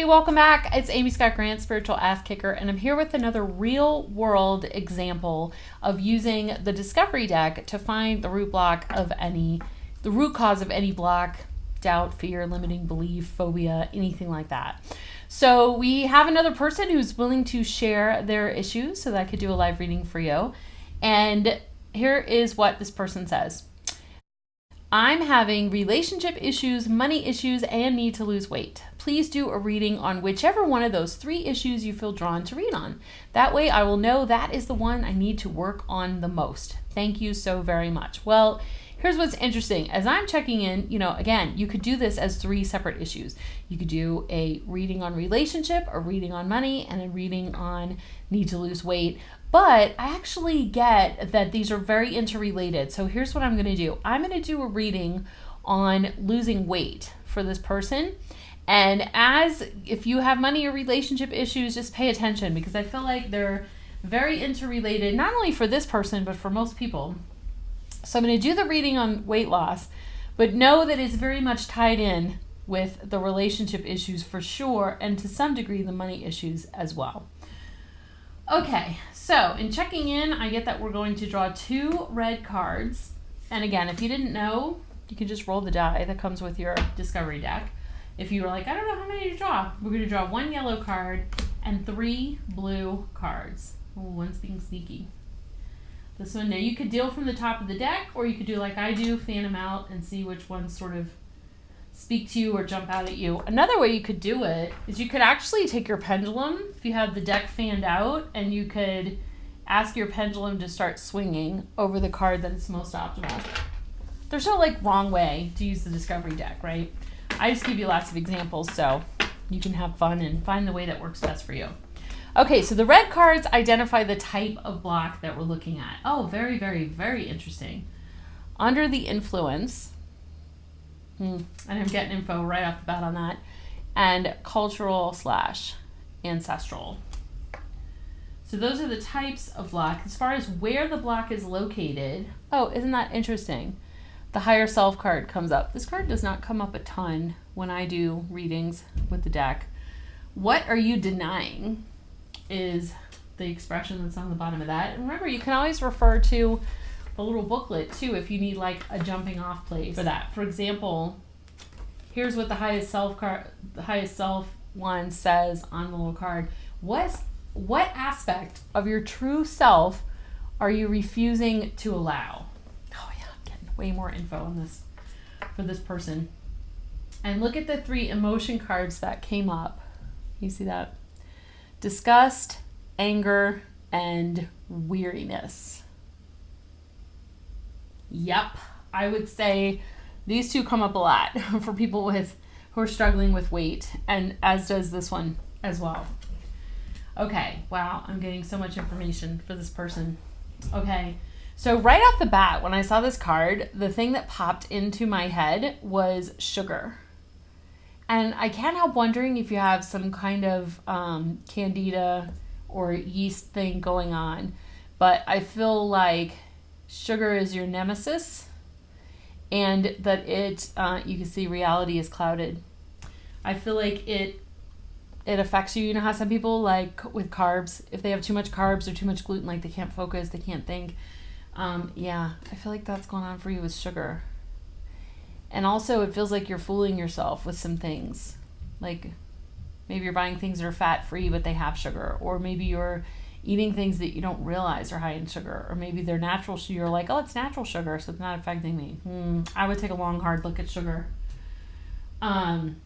Hey, welcome back. It's Amy Scott Grant, Spiritual Ass Kicker, and I'm here with another real world example of using the Discovery deck to find the root cause of any block, doubt, fear, limiting belief, phobia, anything like that. So we have another person who's willing to share their issues so that I could do a live reading for you. And here is what this person says. I'm having relationship issues, money issues, and need to lose weight. Please do a reading on whichever one of those 3 issues you feel drawn to read on. That way I will know that is the one I need to work on the most. Thank you so very much. Well, here's what's interesting. As I'm checking in, again, you could do this as 3 separate issues. You could do a reading on relationship, a reading on money, and a reading on need to lose weight. But I actually get that these are very interrelated. So here's what I'm going to do. I'm going to do a reading on losing weight for this person. And if you have money or relationship issues, just pay attention because I feel like they're very interrelated, not only for this person, but for most people. So I'm going to do the reading on weight loss, but know that it's very much tied in with the relationship issues for sure, and to some degree the money issues as well. Okay, so in checking in, I get that we're going to draw 2 red cards. And again, if you didn't know, you can just roll the die that comes with your Discovery deck. If you were like, I don't know how many to draw, we're going to draw 1 yellow card and 3 blue cards. Oh, one's being sneaky. This one, now you could deal from the top of the deck, or you could do like I do, fan them out and see which ones sort of speak to you or jump out at you. Another way you could do it is you could actually take your pendulum, if you have the deck fanned out, and you could ask your pendulum to start swinging over the card that is most optimal. There's no wrong way to use the Discovery deck, right? I just give you lots of examples so you can have fun and find the way that works best for you. Okay, so the red cards identify the type of block that we're looking at. Oh, very, very, very interesting. Under the influence, and I'm getting info right off the bat on that, and cultural/ancestral. So those are the types of block. As far as where the block is located, oh, isn't that interesting? The higher self card comes up. This card does not come up a ton when I do readings with the deck. What are you denying is the expression that's on the bottom of that. And remember, you can always refer to the little booklet too if you need a jumping off place for that. For example, here's what the highest self one says on the little card. What aspect of your true self are you refusing to allow? Oh yeah, I'm getting way more info on this for this person. And look at the 3 emotion cards that came up. You see that? Disgust, anger, and weariness. Yep, I would say these 2 come up a lot for people who are struggling with weight, and as does this one as well. Okay, wow, I'm getting so much information for this person. Okay, so right off the bat, when I saw this card, the thing that popped into my head was sugar. And I can't help wondering if you have some kind of candida or yeast thing going on, but I feel like sugar is your nemesis, and that you can see reality is clouded. I feel like it affects you. You know how some people with carbs, if they have too much carbs or too much gluten, they can't focus, they can't think. Yeah, I feel like that's going on for you with sugar. And also it feels like you're fooling yourself with some things. Maybe you're buying things that are fat free, but they have sugar, or maybe you're eating things that you don't realize are high in sugar, or maybe they're natural, so you're like, oh, it's natural sugar, so it's not affecting me. I would take a long, hard look at sugar. Then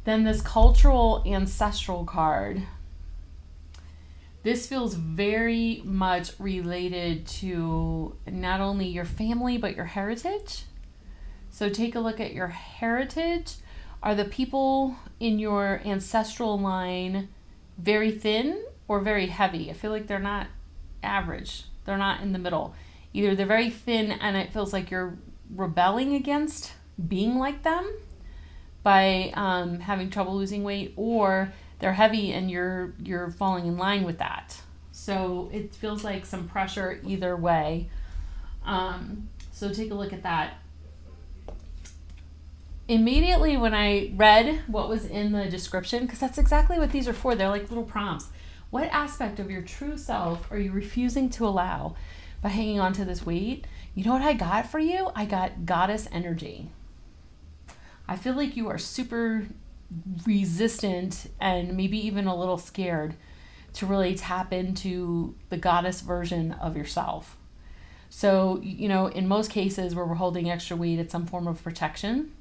this cultural ancestral card. This feels very much related to not only your family, but your heritage. So take a look at your heritage. Are the people in your ancestral line very thin or very heavy? I feel like they're not average. They're not in the middle. Either they're very thin and it feels like you're rebelling against being like them by having trouble losing weight, or they're heavy and you're falling in line with that. So it feels like some pressure either way. So take a look at that. immediately when I read what was in the description, because that's exactly what these are for, they're like little prompts. What aspect of your true self are you refusing to allow by hanging on to this weight? You know what I got for you? I got goddess energy. I feel like you are super resistant and maybe even a little scared to really tap into the goddess version of yourself. So, you know, in most cases where we're holding extra weight, it's some form of protection.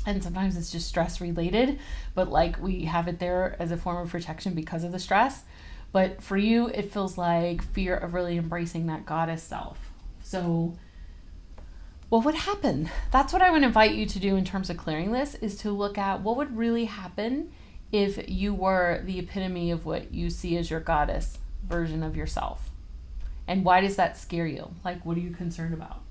And sometimes it's just stress related, but like we have it there as a form of protection because of the stress. But for you, it feels like fear of really embracing that goddess self. So what would happen? That's what I would invite you to do in terms of clearing this, is to look at what would really happen if you were the epitome of what you see as your goddess version of yourself. And why does that scare you? Like, what are you concerned about?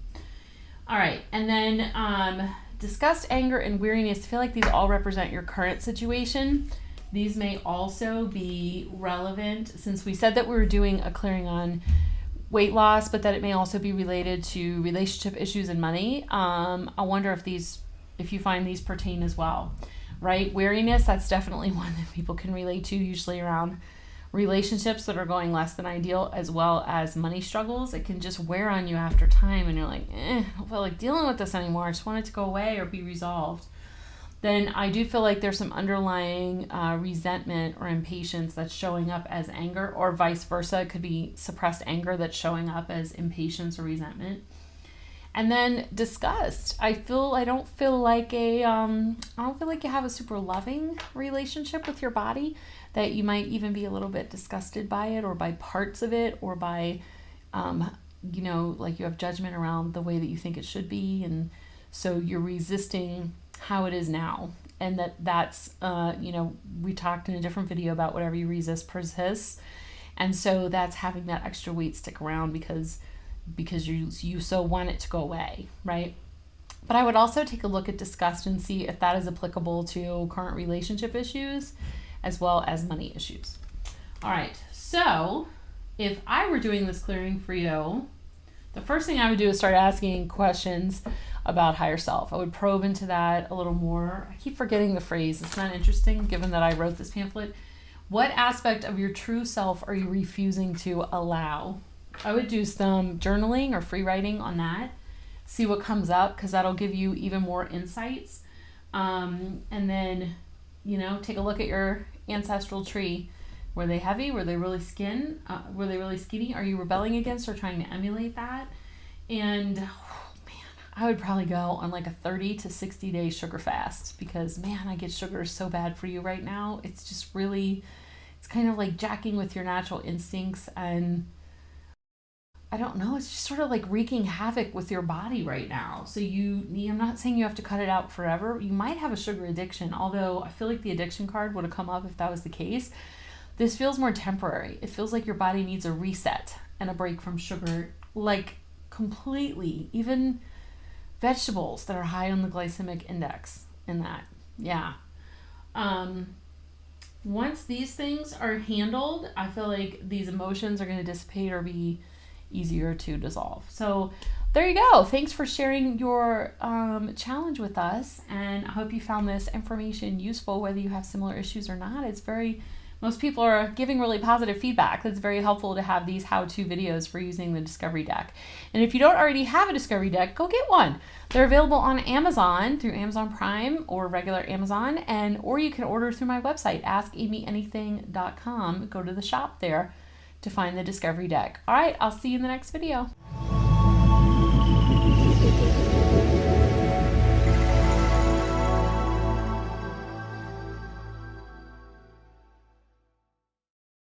All right. And then disgust, anger, and weariness. I feel like these all represent your current situation. These may also be relevant, since we said that we were doing a clearing on weight loss, but that it may also be related to relationship issues and money. I wonder if you find these pertain as well, right? Weariness, that's definitely one that people can relate to, usually around relationships that are going less than ideal, as well as money struggles. It can just wear on you after time, and you're like, I don't feel like dealing with this anymore. I just want it to go away or be resolved. Then I do feel like there's some underlying resentment or impatience that's showing up as anger, or vice versa. It could be suppressed anger that's showing up as impatience or resentment. And then disgust. I don't feel like you have a super loving relationship with your body, that you might even be a little bit disgusted by it, or by parts of it, or by, like you have judgment around the way that you think it should be. And so you're resisting how it is now. And that's, we talked in a different video about whatever you resist persists. And so that's having that extra weight stick around because you so want it to go away, right? But I would also take a look at disgust and see if that is applicable to current relationship issues as well as money issues. All right, so if I were doing this clearing for you, the first thing I would do is start asking questions about higher self. I would probe into that a little more. I keep forgetting the phrase. It's not interesting given that I wrote this pamphlet. What aspect of your true self are you refusing to allow? I would do some journaling or free writing on that. See what comes up, because that'll give you even more insights. And then, take a look at your ancestral tree. Were they heavy? Were they really skinny? Are you rebelling against or trying to emulate that? And I would probably go on like a 30 to 60 day sugar fast, because I get sugar so bad for you right now. It's just really, it's kind of like jacking with your natural instincts, and I don't know, it's just sort of like wreaking havoc with your body right now. So I'm not saying you have to cut it out forever. You might have a sugar addiction, although I feel like the addiction card would have come up if that was the case. This feels more temporary. It feels like your body needs a reset and a break from sugar, like completely. Even vegetables that are high on the glycemic index in that. Yeah. Once these things are handled, I feel like these emotions are going to dissipate or be easier to dissolve. So there you go. Thanks for sharing your challenge with us, and I hope you found this information useful, whether you have similar issues or not. Most people are giving really positive feedback. It's very helpful to have these how-to videos for using the Discovery Deck. And if you don't already have a Discovery Deck, go get one. They're available on Amazon through Amazon Prime or regular Amazon, or you can order through my website, askamyanything.com. Go to the shop there to find the Discovery Deck. All right, I'll see you in the next video.